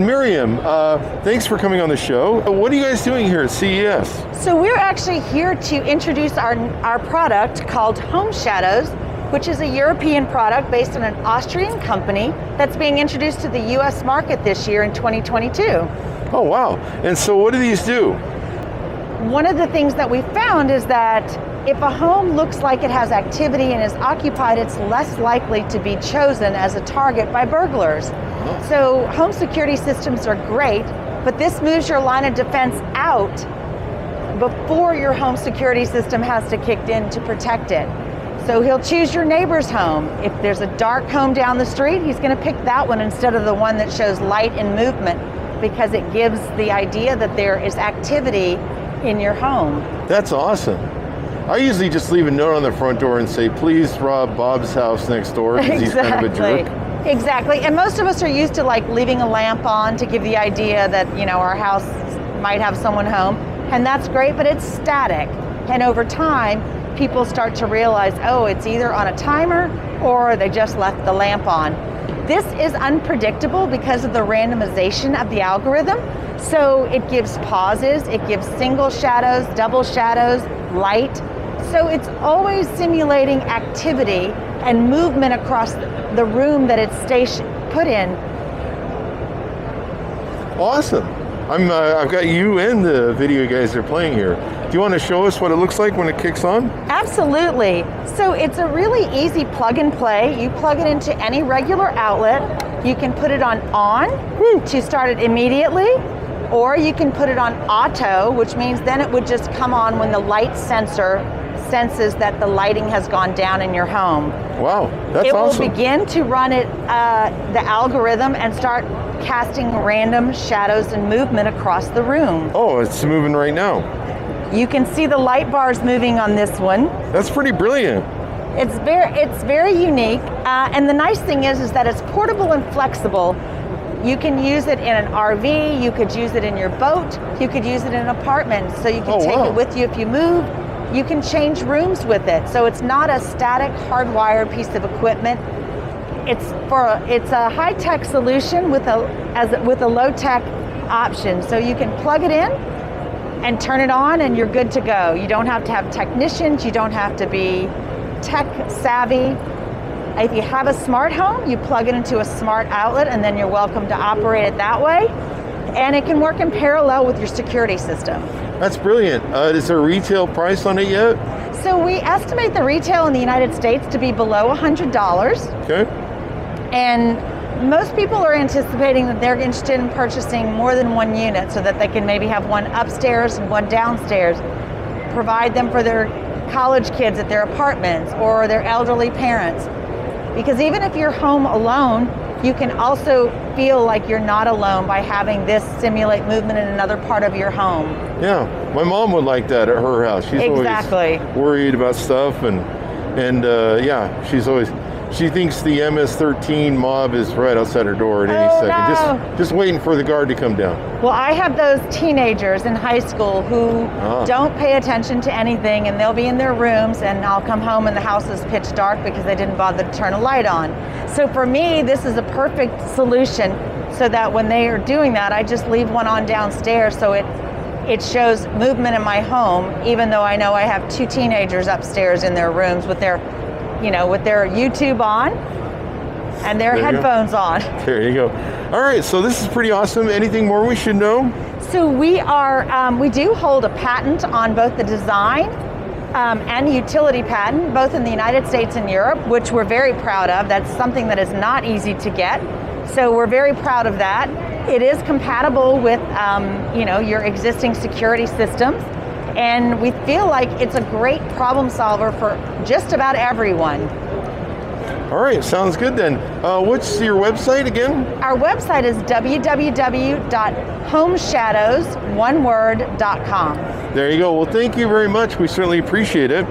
Miriam, thanks for coming on the show. What are you guys doing here at CES? So we're actually here to introduce our product called HomeShadows, which is a European product based on an Austrian company that's being introduced to the US market this year in 2022. Oh, wow. And so what do these do? One of the things that we found is that if a home looks like it has activity and is occupied, it's less likely to be chosen as a target by burglars. So home security systems are great, but this moves your line of defense out before your home security system has to kick in to protect it. So he'll choose your neighbor's home. If there's a dark home down the street, he's going to pick that one instead of the one that shows light and movement, because it gives the idea that there is activity in your home. That's awesome. I usually just leave a note on the front door and say, please rob Bob's house next door, because he's kind of a jerk. Exactly, and most of us are used to like leaving a lamp on to give the idea that, you know, our house might have someone home, and that's great, but it's static. And over time, people start to realize, oh, it's either on a timer or they just left the lamp on. This is unpredictable because of the randomization of the algorithm. So it gives pauses, it gives single shadows, double shadows, light. So it's always simulating activity and movement across the room that it's put in. Awesome. I've got you and the video you guys are playing here. Do you want to show us what it looks like when it kicks on? Absolutely. So it's a really easy plug and play. You plug it into any regular outlet. You can put it on to start it immediately, or you can put it on auto, which means then it would just come on when the light sensor senses that the lighting has gone down in your home. Wow, that's awesome. It will begin to run the algorithm and start casting random shadows and movement across the room. Oh, it's moving right now. You can see the light bars moving on this one. That's pretty brilliant. It's very unique, and the nice thing is that it's portable and flexible. You can use it in an RV, you could use it in your boat, you could use it in an apartment, so you can take it with you if you move. You can change rooms with it, so it's not a static, hardwired piece of equipment. It's a high-tech solution with a low-tech option, so you can plug it in and turn it on, and you're good to go. You don't have to have technicians, you don't have to be tech savvy. If you have a smart home, you plug it into a smart outlet, and then you're welcome to operate it that way. And it can work in parallel with your security system. That's brilliant. Is there a retail price on it yet? So we estimate the retail in the United States to be below $100. Okay. And most people are anticipating that they're interested in purchasing more than one unit so that they can maybe have one upstairs and one downstairs, provide them for their college kids at their apartments or their elderly parents. Because even if you're home alone, you can also feel like you're not alone by having this simulate movement in another part of your home. Yeah, my mom would like that at her house. She's always worried about stuff, and yeah, she thinks the MS-13 mob is right outside her door at any second. No. Just waiting for the guard to come down. Well, I have those teenagers in high school who don't pay attention to anything, and they'll be in their rooms, and I'll come home and the house is pitch dark because they didn't bother to turn a light on. So for me, this is a perfect solution, so that when they are doing that, I just leave one on downstairs so it shows movement in my home, even though I know I have two teenagers upstairs in their rooms with their YouTube on and their headphones on. There you go. All right, so this is pretty awesome. Anything more we should know? So we do hold a patent on both the design and utility patent, both in the United States and Europe, which we're very proud of. That's something that is not easy to get. So we're very proud of that. It is compatible with your existing security systems. And we feel like it's a great problem solver for just about everyone. All right, sounds good then. What's your website again? Our website is www.homeshadows.com. There you go. Well, thank you very much. We certainly appreciate it.